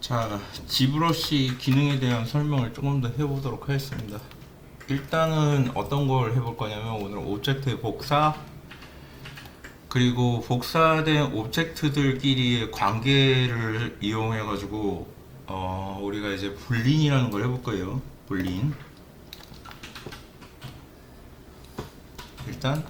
자, 지브러시 기능에 대한 설명을 조금 더 해보도록 하겠습니다. 일단은 어떤 걸 해볼 거냐면 오늘 오브젝트 복사, 그리고 복사된 오브젝트들끼리의 관계를 이용해 가지고 우리가 이제 불린이라는 걸 해볼 거예요. 불린. 일단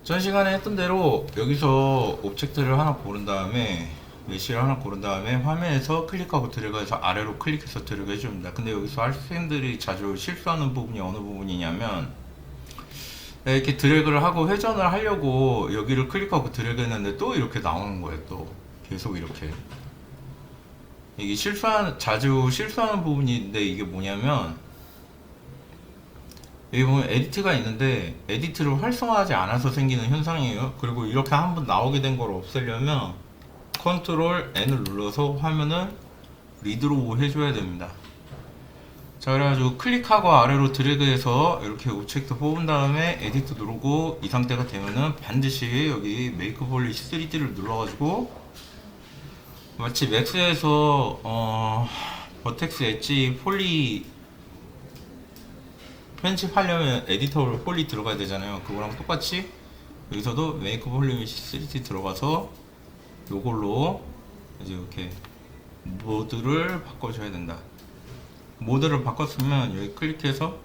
전 시간에 했던 대로 여기서 오브젝트를 하나 고른 다음에 메시를 하나 고른 다음에 화면에서 클릭하고 드래그해서 아래로 클릭해서 드래그 해줍니다. 근데 여기서 학생들이 자주 실수하는 부분이 어느 부분이냐면 이렇게 드래그를 하고 회전을 하려고 여기를 클릭하고 드래그 했는데 또 이렇게 나오는 거예요. 또 계속 이렇게 이게 자주 실수하는 부분인데, 이게 뭐냐면 여기 보면 에디트가 있는데 에디트를 활성화하지 않아서 생기는 현상이에요. 그리고 이렇게 한번 나오게 된 걸 없애려면 컨트롤 N을 눌러서 화면을 리드로 해줘야 됩니다. 자, 그래가지고 클릭하고 아래로 드래그해서 이렇게 오브젝트 뽑은 다음에 에디트 누르고 이 상태가 되면은 반드시 여기 메이크 폴리시 3D를 눌러가지고 마치 맥스에서 버텍스 엣지 폴리 편집하려면 에디터 폴리 들어가야 되잖아요. 그거랑 똑같이 여기서도 메이크 폴리시 3D 들어가서 요걸로 이제 이렇게 모드를 바꿔줘야 된다. 모드를 바꿨으면 여기 클릭해서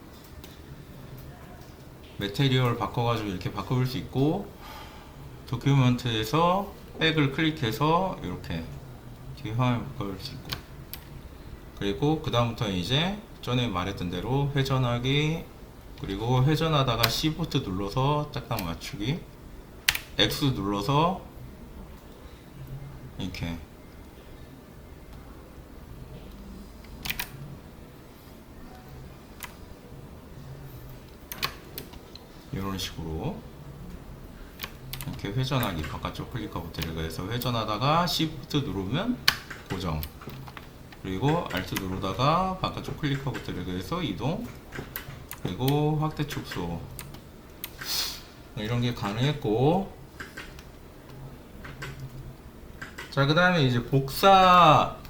매테리얼 바꿔가지고 이렇게 바꿔볼 수 있고, 도큐멘트에서 백을 클릭해서 이렇게 뒤에 화면 바꿔볼 수 있고, 그리고 그 다음부터는 이제 전에 말했던 대로 회전하기, 그리고 회전하다가 C버튼 눌러서 짝딱 맞추기, X 눌러서 이렇게 이런 식으로 이렇게 회전하기, 바깥쪽 클릭하고 드래그해서 회전하다가 Shift 누르면 고정, 그리고 Alt 누르다가 바깥쪽 클릭하고 드래그해서 이동, 그리고 확대 축소, 이런 게 가능했고, 자, 그 다음에 이제 복사라는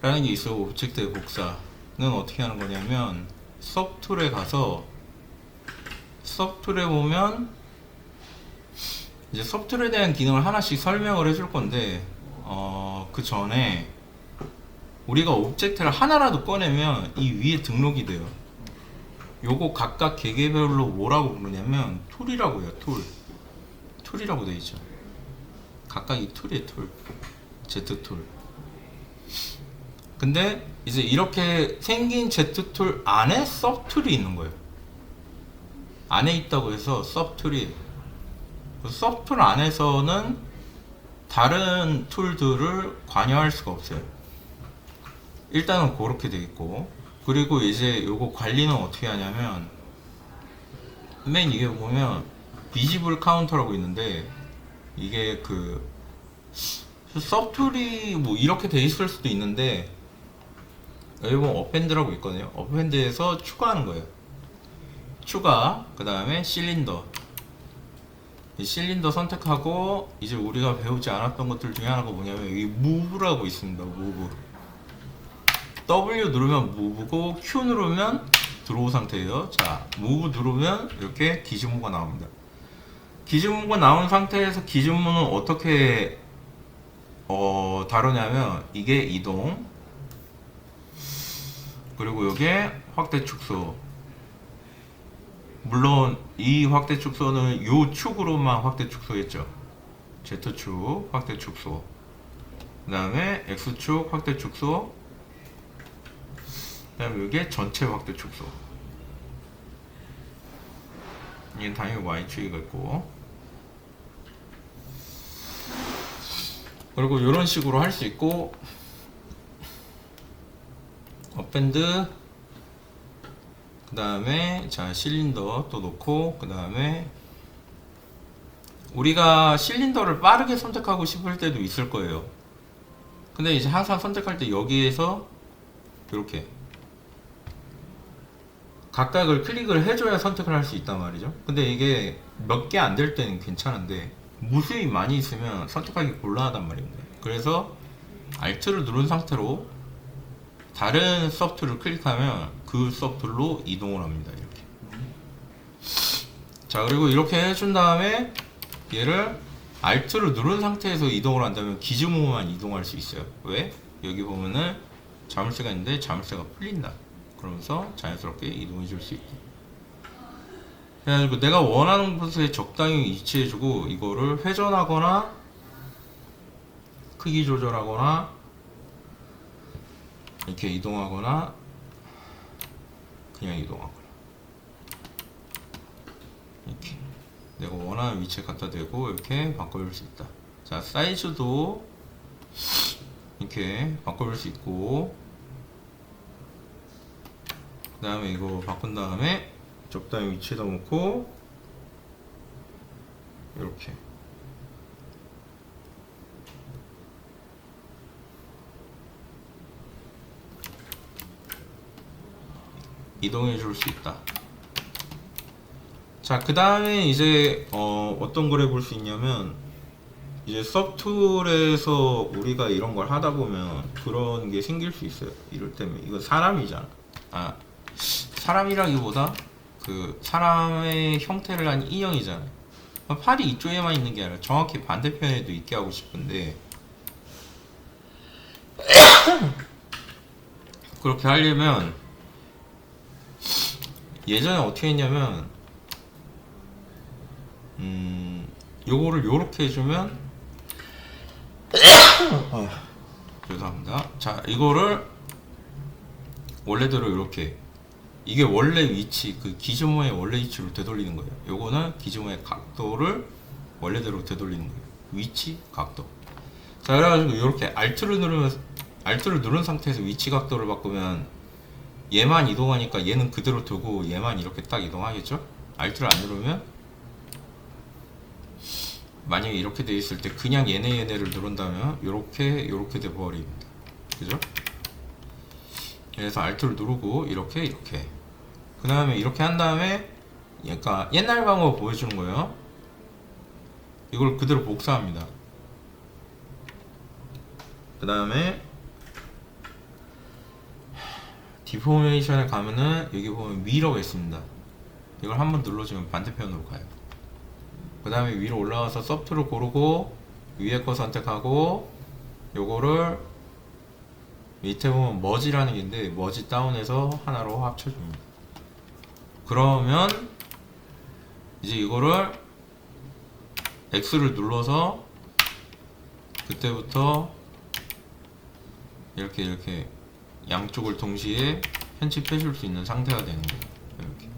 게 있어. 오브젝트의 복사는 어떻게 하는 거냐면 수업 툴에 가서 수업 툴에 보면 이제 수업 툴에 대한 기능을 하나씩 설명을 해줄 건데, 그 전에 우리가 오브젝트를 하나라도 꺼내면 이 위에 등록이 돼요. 요거 각각 개개별로 뭐라고 부르냐면 툴이라고 해요. 툴이라고 되어 있죠. 각각 이 툴이에요. Z툴. 근데 이제 이렇게 생긴 Z툴 안에 서브툴이 있는 거예요. 안에 있다고 해서 서브툴이, 그 서브툴 안에서는 다른 툴들을 관여할 수가 없어요. 일단은 그렇게 돼 있고, 그리고 이제 요거 관리는 어떻게 하냐면 맨 이게 보면 비지블 카운터라고 있는데, 이게 그 서브툴이 뭐 이렇게 돼 있을 수도 있는데, 여기 보면 어펜드라고 있거든요. 어펜드에서 추가하는 거예요. 추가, 그 다음에 실린더. 이 실린더 선택하고, 이제 우리가 배우지 않았던 것들 중에 하나가 뭐냐면 여기 무브라고 있습니다. 무브. W 누르면 무브고 Q 누르면 드로우 상태예요. 자, 무브 누르면 이렇게 기준모가 나옵니다. 기준모가 나온 상태에서 기준모는 어떻게 다루냐면 이게 이동, 그리고 이게 확대 축소. 물론 이 확대 축소는 요 축으로만 확대 축소했죠. Z축 확대 축소, 그 다음에 X축 확대 축소, 그 다음에 이게 전체 확대 축소. 이게 당연히 Y축이 있고, 그리고 이런 식으로 할 수 있고, 업밴드, 그 다음에 자 실린더 또 놓고, 그 다음에 우리가 실린더를 빠르게 선택하고 싶을 때도 있을 거예요. 근데 이제 항상 선택할 때 여기에서 이렇게 각각을 클릭을 해줘야 선택을 할 수 있단 말이죠. 근데 이게 몇 개 안 될 때는 괜찮은데 무수히 많이 있으면 선택하기 곤란하단 말입니다. 그래서 Alt를 누른 상태로 다른 서프트를 클릭하면 그 서프트로 이동을 합니다. 이렇게. 자, 그리고 이렇게 해준 다음에 얘를 Alt를 누른 상태에서 이동을 한다면 기준모만 이동할 수 있어요. 왜? 여기 보면은 자물쇠가 있는데 자물쇠가 풀린다. 그러면서 자연스럽게 이동해 줄 수 있고. 그래가지고 내가 원하는 곳에 적당히 위치해주고 이거를 회전하거나 크기 조절하거나 이렇게 이동하거나 그냥 이동하거나 이렇게 내가 원하는 위치에 갖다 대고 이렇게 바꿔줄 수 있다. 자, 사이즈도 이렇게 바꿔줄 수 있고, 그 다음에 이거 바꾼 다음에 적당히 위치에다 놓고 이렇게 이동해 줄 수 있다. 자, 그 다음에 이제 어떤 걸 해볼 수 있냐면, 이제 서브툴에서 우리가 이런 걸 하다 보면 그런 게 생길 수 있어요. 이럴 때면 이건 사람이잖아. 아, 사람이라기보다 그 사람의 형태를 한 인형이잖아요. 팔이 이쪽에만 있는 게 아니라 정확히 반대편에도 있게 하고 싶은데 그렇게 하려면 예전에 어떻게 했냐면 요거를 요렇게 해주면 죄송합니다. 자, 이거를 원래대로 이렇게, 이게 원래 위치, 그 기준모의 원래 위치로 되돌리는 거예요. 요거는 기준모의 각도를 원래대로 되돌리는 거예요. 위치, 각도. 자, 그래가지고 이렇게 Alt를 누른 상태에서 위치 각도를 바꾸면 얘만 이동하니까 얘는 그대로 두고 얘만 이렇게 딱 이동하겠죠? Alt를 안 누르면 만약에 이렇게 돼 있을 때 그냥 얘네를 누른다면 요렇게 돼 버립니다. 그죠? 그래서 Alt를 누르고 이렇게 그 다음에 이렇게 한 다음에 그러니까 옛날 방법 보여주는 거예요. 이걸 그대로 복사합니다. 그 다음에 디포메이션에 가면은 여기 보면 미러가 있습니다. 이걸 한번 눌러주면 반대편으로 가요. 그 다음에 위로 올라와서 서프트를 고르고 위에 거 선택하고 요거를 밑에 보면 머지라는 게 있는데 머지 다운해서 하나로 합쳐줍니다. 그러면 이제 이거를 X를 눌러서 그때부터 이렇게 양쪽을 동시에 편집해 줄 수 있는 상태가 되는 거예요. 이렇게.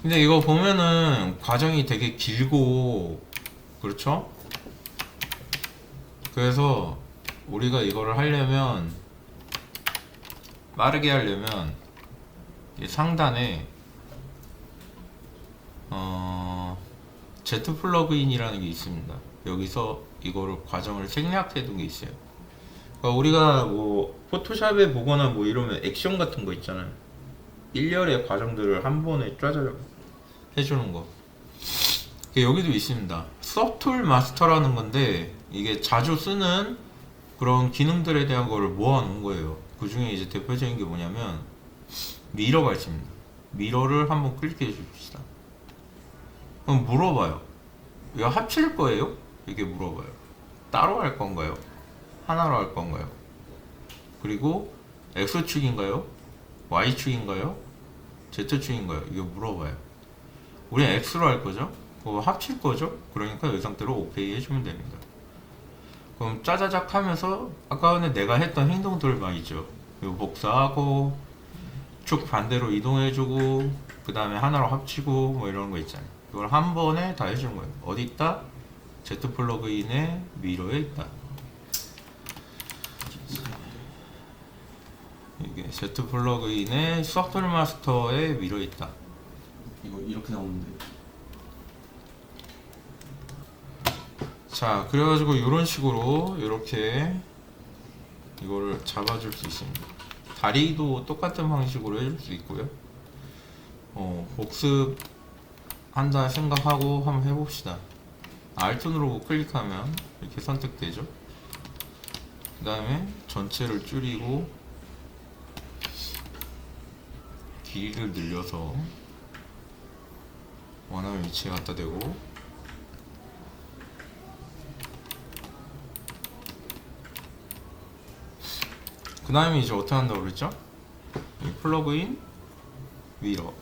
근데 이거 보면은 과정이 되게 길고 그렇죠? 그래서 우리가 이거를 하려면 빠르게 하려면 이 상단에 Z 플러그인이라는 게 있습니다. 여기서 이거를 과정을 생략해 둔 게 있어요. 그러니까 우리가 뭐 포토샵에 보거나 뭐 이러면 액션 같은 거 있잖아요. 일렬의 과정들을 한 번에 짜자작 해주는 거. 여기도 있습니다. 서툴 마스터라는 건데 이게 자주 쓰는 그런 기능들에 대한 거를 모아놓은 거예요. 그 중에 이제 대표적인 게 뭐냐면 미러가 있습니다. 미러를 한번 클릭해 줍시다. 그럼 물어봐요. 이거 합칠 거예요? 이게 물어봐요. 따로 할 건가요? 하나로 할 건가요? 그리고 X축인가요? Y축인가요? Z축인가요? 이거 물어봐요. 우리는 X로 할 거죠? 그거 합칠 거죠? 그러니까 이 상태로 OK 해주면 됩니다. 그럼 짜자작 하면서 아까 전에 내가 했던 행동들만 있죠. 이거 복사하고 축 반대로 이동해주고 그 다음에 하나로 합치고 뭐 이런 거 있잖아요. 이걸 한 번에 다 해주는 거예요. 어디 있다? Z 플러그인의 미러에 있다. 이게 Z 플러그인의 소프트웨어 마스터에 미러에 있다. 이거 이렇게 나오는데. 자, 그래가지고 이런 식으로 이렇게 이거를 잡아줄 수 있습니다. 다리도 똑같은 방식으로 해줄 수 있고요. 복습한다 생각하고 한번 해봅시다. Alt 누르고 클릭하면 이렇게 선택되죠. 그 다음에 전체를 줄이고 길이를 늘려서 원하는 위치에 갖다 대고, 그 다음에 이제 어떻게 한다고 그랬죠? 이 플러그인 미러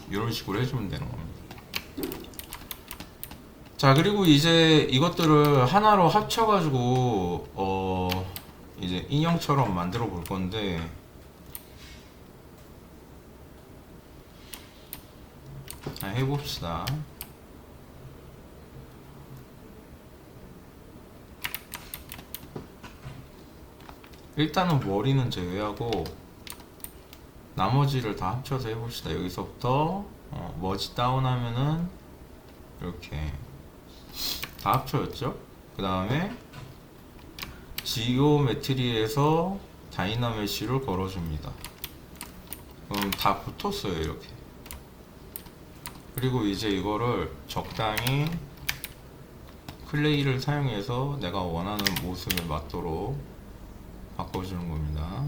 이런 식으로 해주면 되는 겁니다. 자, 그리고 이제 이것들을 하나로 합쳐가지고 이제 인형처럼 만들어 볼 건데, 자, 해봅시다. 일단은 머리는 제외하고 나머지를 다 합쳐서 해봅시다. 여기서부터 머지 다운하면은 이렇게 다 합쳐졌죠? 그 다음에 지오메트리에서 다이나메시를 걸어줍니다. 그럼 다 붙었어요, 이렇게. 그리고 이제 이거를 적당히 클레이를 사용해서 내가 원하는 모습에 맞도록 바꿔주는 겁니다.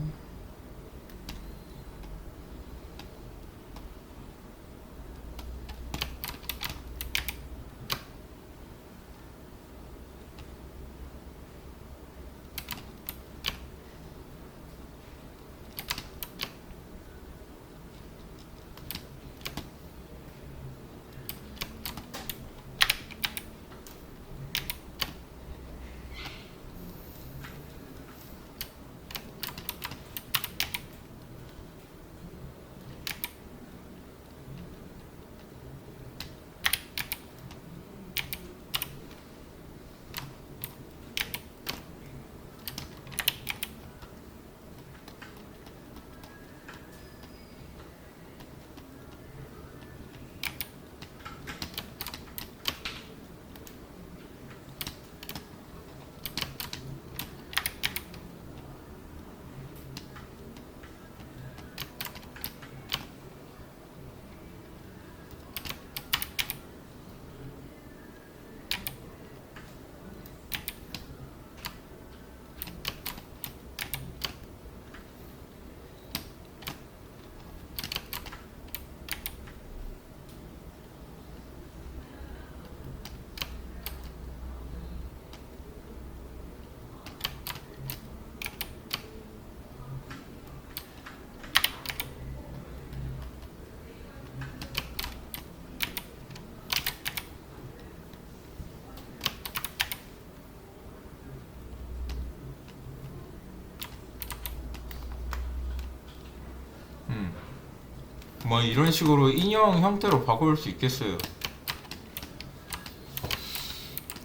뭐 이런 식으로 인형 형태로 바꿀 수 있겠어요.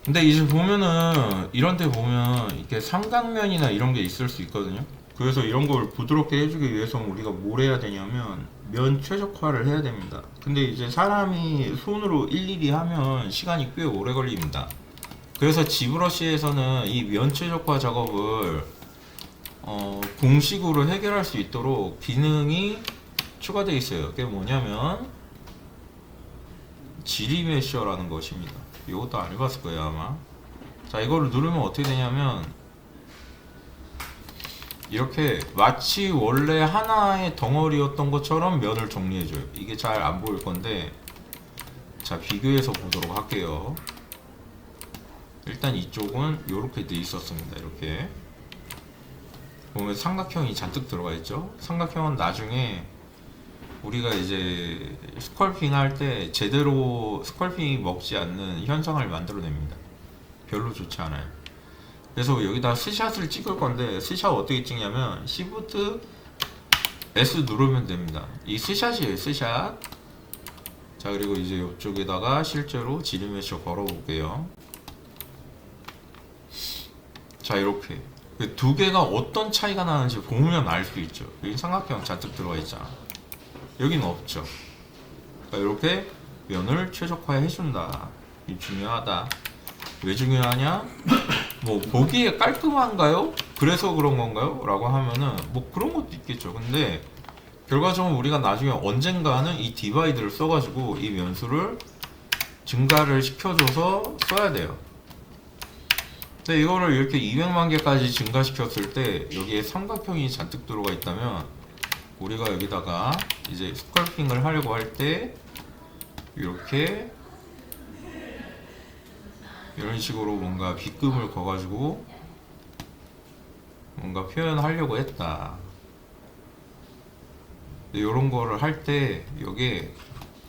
근데 이제 보면은 이런 데 보면 이렇게 삼각면이나 이런 게 있을 수 있거든요. 그래서 이런 걸 부드럽게 해주기 위해서는 우리가 뭘 해야 되냐면 면 최적화를 해야 됩니다. 근데 이제 사람이 손으로 일일이 하면 시간이 꽤 오래 걸립니다. 그래서 지브러시에서는 이 면 최적화 작업을 공식으로 해결할 수 있도록 기능이 추가되어 있어요. 그게 뭐냐면 지리메셔라는 것입니다. 이것도 안 해봤을 거예요, 아마. 자, 이거를 누르면 어떻게 되냐면 이렇게 마치 원래 하나의 덩어리였던 것처럼 면을 정리해줘요. 이게 잘 안 보일 건데, 자, 비교해서 보도록 할게요. 일단 이쪽은 이렇게 돼 있었습니다. 이렇게 보면 삼각형이 잔뜩 들어가 있죠. 삼각형은 나중에 우리가 이제 스컬핑 할 때 제대로 스컬핑이 먹지 않는 현상을 만들어냅니다. 별로 좋지 않아요. 그래서 여기다 스샷을 찍을 건데, 스샷 어떻게 찍냐면 Shift S 누르면 됩니다. 이 스샷이에요, 스샷. 자, 그리고 이제 이쪽에다가 실제로 지리메셔 걸어 볼게요. 자, 이렇게 두 개가 어떤 차이가 나는지 보면 알 수 있죠. 여기 삼각형 잔뜩 들어가 있잖아. 여기는 없죠. 그러니까 이렇게 면을 최적화해 준다. 이 중요하다. 왜 중요하냐? 뭐 보기에 깔끔한가요? 그래서 그런 건가요? 라고 하면은 뭐 그런 것도 있겠죠. 근데 결과적으로 우리가 나중에 언젠가는 이 디바이드를 써가지고 이 면수를 증가를 시켜줘서 써야 돼요. 근데 이거를 이렇게 200만 개까지 증가시켰을 때 여기에 삼각형이 잔뜩 들어가 있다면 우리가 여기다가 이제 스컬핑을 하려고 할 때 이렇게 이런 식으로 뭔가 빗금을 거가지고 뭔가 표현하려고 했다. 이런 거를 할 때 이게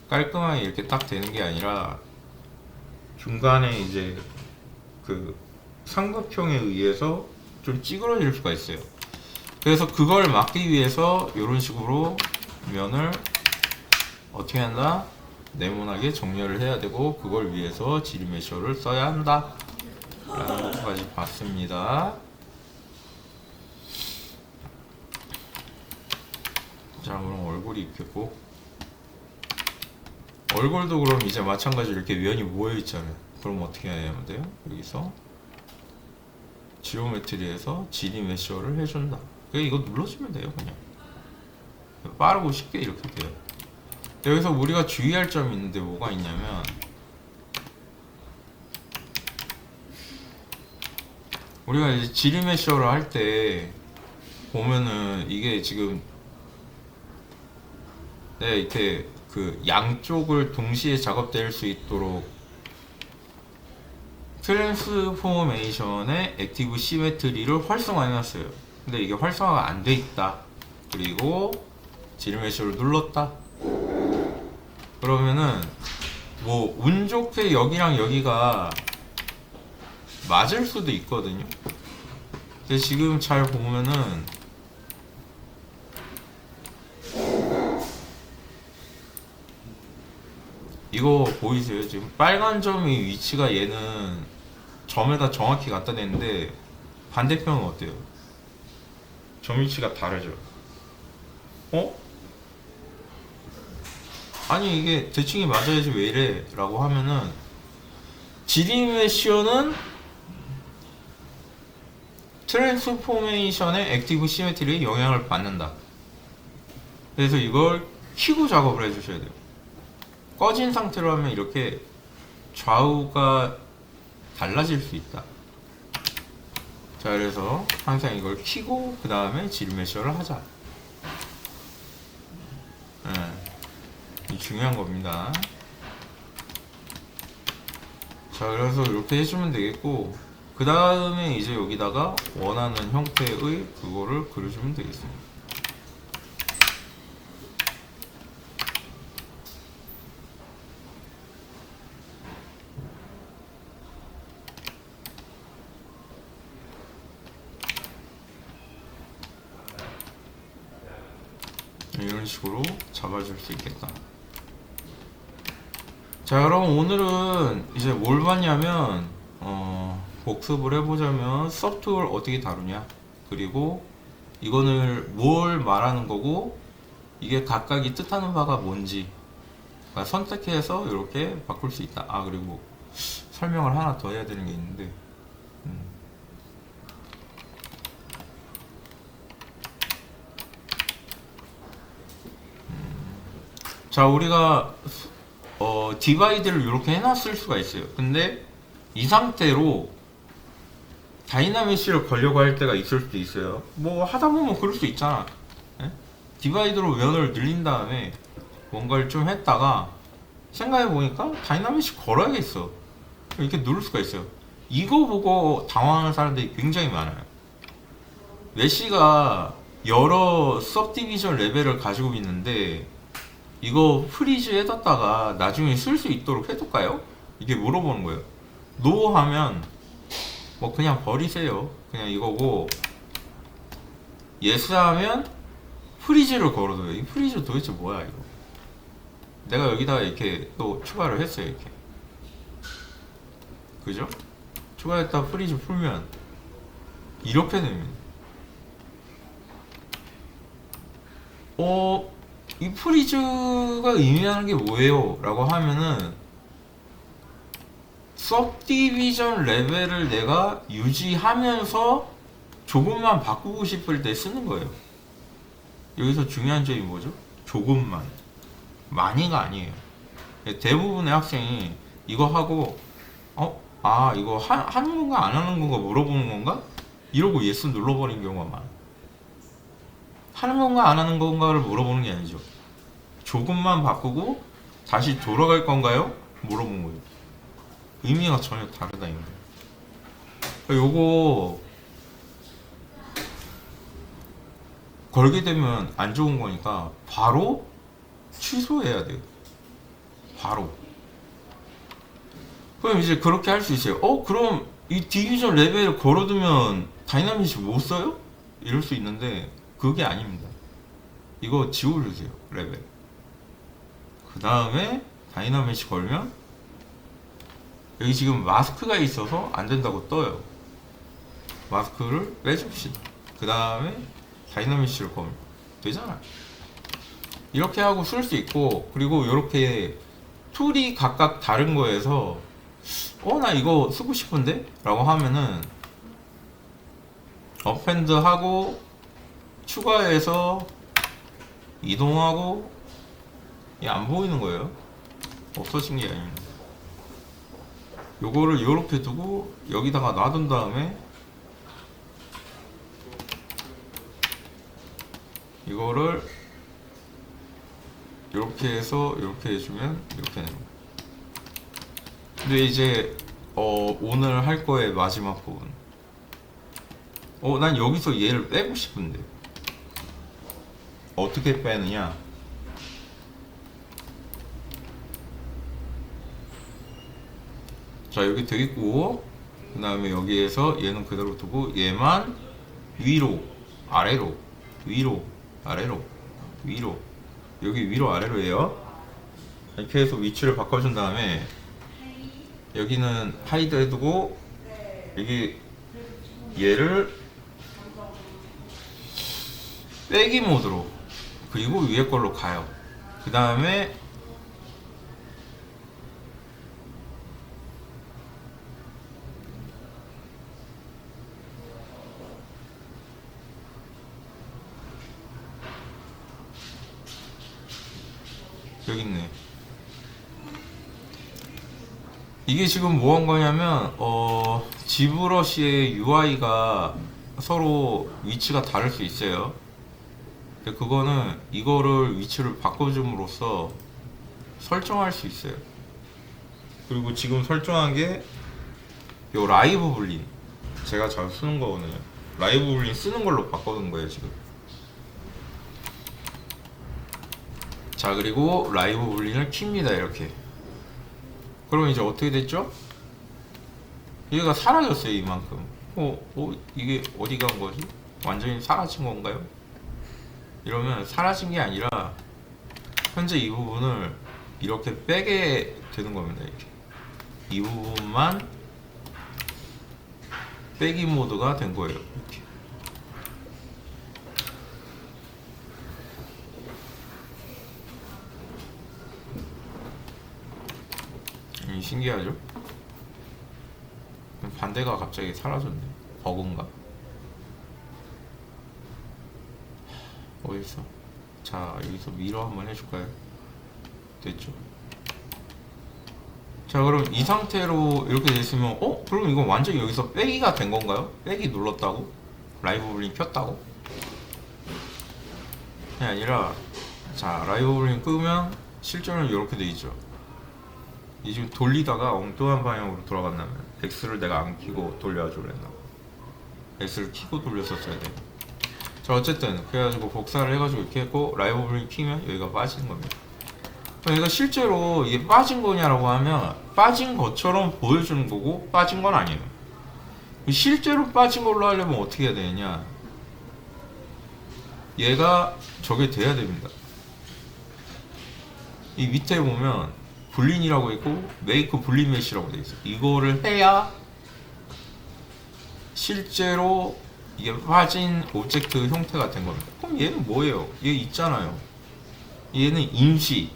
깔끔하게 이렇게 딱 되는 게 아니라 중간에 이제 그 삼각형에 의해서 좀 찌그러질 수가 있어요. 그래서 그걸 막기 위해서 이런 식으로 면을 어떻게 한다? 네모나게 정렬을 해야 되고 그걸 위해서 지리메셔를 써야 한다 라는 것까지 봤습니다. 자, 그럼 얼굴이 있겠고 얼굴도 그럼 이제 마찬가지로 이렇게 면이 모여 있잖아요. 그럼 어떻게 해야 돼요? 여기서 지오메트리에서 지리메셔를 해준다. 그냥 이거 눌러주면 돼요. 그냥 빠르고 쉽게 이렇게 돼요. 여기서 우리가 주의할 점이 있는데 뭐가 있냐면 우리가 이제 지리메셔를 할 때 보면은 이게 지금 이렇게 그 양쪽을 동시에 작업될 수 있도록 트랜스포메이션의 액티브 시메트리를 활성화해놨어요. 근데 이게 활성화가 안 돼 있다. 그리고 지리메셔를 눌렀다. 그러면은 뭐 운 좋게 여기랑 여기가 맞을 수도 있거든요. 근데 지금 잘 보면은 이거 보이세요? 지금 빨간 점이 위치가 얘는 점에다 정확히 갖다 댔는데 반대편은 어때요? 점 위치가 다르죠? 어? 아니 이게 대칭이 맞아야지 왜 이래? 라고 하면은 지리메셔는 트랜스포메이션의 액티브 시메트리에 영향을 받는다. 그래서 이걸 켜고 작업을 해주셔야 돼요. 꺼진 상태로 하면 이렇게 좌우가 달라질 수 있다. 자, 그래서 항상 이걸 켜고 그 다음에 지리메셔를 하자. 이 중요한 겁니다. 자, 그래서 이렇게 해주면 되겠고 그 다음에 이제 여기다가 원하는 형태의 그거를 그려주면 되겠습니다. 이런 식으로 잡아줄 수 있겠다. 자, 그럼 오늘은 이제 뭘 봤냐면 복습을 해보자면 서브툴 어떻게 다루냐, 그리고 이거는 뭘 말하는 거고 이게 각각이 뜻하는 바가 뭔지 선택해서 이렇게 바꿀 수 있다. 아, 그리고 설명을 하나 더 해야 되는 게 있는데 자, 우리가 디바이드를 이렇게 해놨을 수가 있어요. 근데 이 상태로 다이나믹시를 걸려고 할 때가 있을 수도 있어요. 뭐 하다 보면 그럴 수 있잖아. 예? 디바이드로 면을 늘린 다음에 뭔가를 좀 했다가 생각해 보니까 다이나믹시 걸어야겠어. 이렇게 누를 수가 있어요. 이거 보고 당황하는 사람들이 굉장히 많아요. 메시가 여러 서브디비전 레벨을 가지고 있는데 이거 프리즈 해뒀다가 나중에 쓸 수 있도록 해둘까요? 이게 물어보는 거예요. 노 하면 뭐 그냥 버리세요. 그냥 이거고, 예스 하면 프리즈를 걸어둬요. 이 프리즈 도대체 뭐야 이거? 내가 여기다가 이렇게 또 추가를 했어요. 이렇게, 그죠? 추가했다 프리즈 풀면 이렇게 됩니다. 이 프리즈가 의미하는 게 뭐예요? 라고 하면은 서브디비전 레벨을 내가 유지하면서 조금만 바꾸고 싶을 때 쓰는 거예요. 여기서 중요한 점이 뭐죠? 조금만, 많이가 아니에요. 대부분의 학생이 이거 하고 아 이거 하는 건가 안 하는 건가 물어보는 건가? 이러고 예스 눌러버린 경우가 많아. 하는 건가 안 하는 건가를 물어보는 게 아니죠. 조금만 바꾸고 다시 돌아갈 건가요? 물어본 거예요. 의미가 전혀 다르다 이거. 요거 걸게 되면 안 좋은 거니까 바로 취소해야 돼요. 바로. 그럼 이제 그렇게 할 수 있어요. 그럼 이 디비전 레벨을 걸어두면 다이나믹이 못 써요? 이럴 수 있는데 그게 아닙니다. 이거 지워주세요. 레벨. 그 다음에 다이나믹이 걸면 여기 지금 마스크가 있어서 안 된다고 떠요. 마스크를 빼줍시다. 그 다음에 다이나믹을 걸면 되잖아요. 이렇게 하고 쓸 수 있고, 그리고 이렇게 툴이 각각 다른 거에서 나 이거 쓰고 싶은데? 라고 하면은 어펜드 하고 추가해서 이동하고 안 보이는 거예요. 없어진 게 아닙니다. 요거를 요렇게 두고 여기다가 놔둔 다음에 이거를 이렇게 해서 이렇게 해주면 이렇게 되는 거예요. 근데 이제 오늘 할 거의 마지막 부분. 난 여기서 얘를 빼고 싶은데 어떻게 빼느냐? 자 여기 돼 있고, 그 다음에 여기에서 얘는 그대로 두고 얘만 위로 아래로 위로 아래로 위로, 여기 위로 아래로 해요. 이렇게 해서 위치를 바꿔준 다음에 여기는 하이드 해두고 여기 얘를 빼기 모드로, 그리고 위에 걸로 가요. 그 다음에 여기 있네. 이게 지금 뭐 한 거냐면 지브러시의 UI가 서로 위치가 다를 수 있어요. 근데 그거는 이거를 위치를 바꿔줌으로써 설정할 수 있어요. 그리고 지금 설정한 게 요 라이브 불린, 제가 잘 쓰는 거거든요. 라이브 불린 쓰는 걸로 바꿔둔 거예요 지금. 자 그리고 라이브 불린을 킵니다. 이렇게. 그러면 이제 어떻게 됐죠? 얘가 사라졌어요. 이만큼. 이게 어디 간 거지? 완전히 사라진 건가요? 이러면 사라진 게 아니라 현재 이 부분을 이렇게 빼게 되는 겁니다. 이렇게. 이 부분만 빼기 모드가 된 거예요. 이렇게. 신기하죠? 반대가 갑자기 사라졌네. 버그인가? 어딨어? 자 여기서 미러 한번 해줄까요? 됐죠? 자 그럼 이 상태로 이렇게 됐으면 그럼 이건 완전히 여기서 빼기가 된 건가요? 빼기 눌렀다고? 라이브 불린 켰다고? 그게 아니라, 자 라이브 불린 끄면 실제로는 이렇게 돼 있죠. 이 지금 돌리다가 엉뚱한 방향으로 돌아간다면 X를 내가 안 키고 돌려줘 그랬나? X를 키고 돌렸었어야 돼. 자 어쨌든 그래가지고 복사를 해가지고 이렇게 했고, 라이브 불린 키면 여기가 빠지는 겁니다. 그러니까 실제로 이게 빠진 거냐라고 하면 빠진 것처럼 보여주는 거고 빠진 건 아니에요. 실제로 빠진 걸로 하려면 어떻게 해야 되느냐, 얘가 저게 돼야 됩니다. 이 밑에 보면 불린이라고 있고 메이크 불린 메시라고 되어 있어요. 이거를 해야 실제로 이게 빠진 오브젝트 형태가 된 겁니다. 그럼 얘는 뭐예요? 얘 있잖아요. 얘는 임시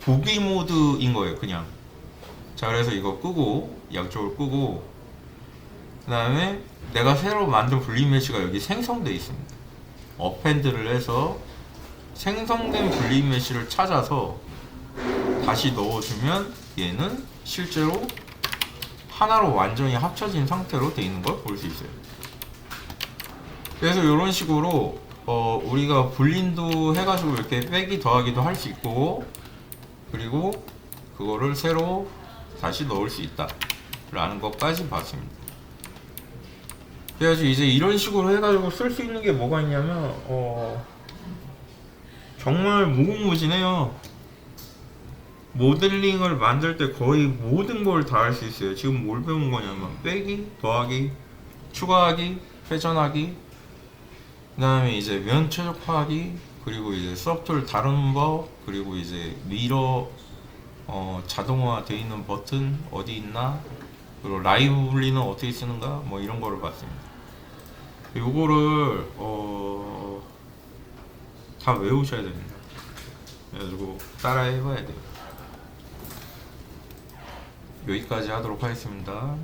보기 모드인 거예요. 그냥. 자 그래서 이거 끄고 양쪽을 끄고, 그 다음에 내가 새로 만든 불린 메시가 여기 생성되어 있습니다. 어펜드를 해서 생성된 불린 메시를 찾아서 다시 넣어주면 얘는 실제로 하나로 완전히 합쳐진 상태로 돼 있는 걸 볼 수 있어요. 그래서 이런 식으로 우리가 분린도 해가지고 이렇게 빼기 더하기도 할 수 있고, 그리고 그거를 새로 다시 넣을 수 있다 라는 것까지 봤습니다. 그래가지고 이제 이런 식으로 해가지고 쓸 수 있는 게 뭐가 있냐면 정말 무궁무진해요. 모델링을 만들 때 거의 모든 걸 다 할 수 있어요. 지금 뭘 배운 거냐면 빼기, 더하기, 추가하기, 회전하기, 그 다음에 이제 면 최적화하기, 그리고 이제 서브툴 다루는 법, 그리고 이제 미러 자동화 되어 있는 버튼 어디 있나, 그리고 라이브 분리는 어떻게 쓰는가, 뭐 이런 거를 봤습니다. 요거를 다 외우셔야 됩니다. 그래가지고 따라 해봐야 돼요. 여기까지 하도록 하겠습니다.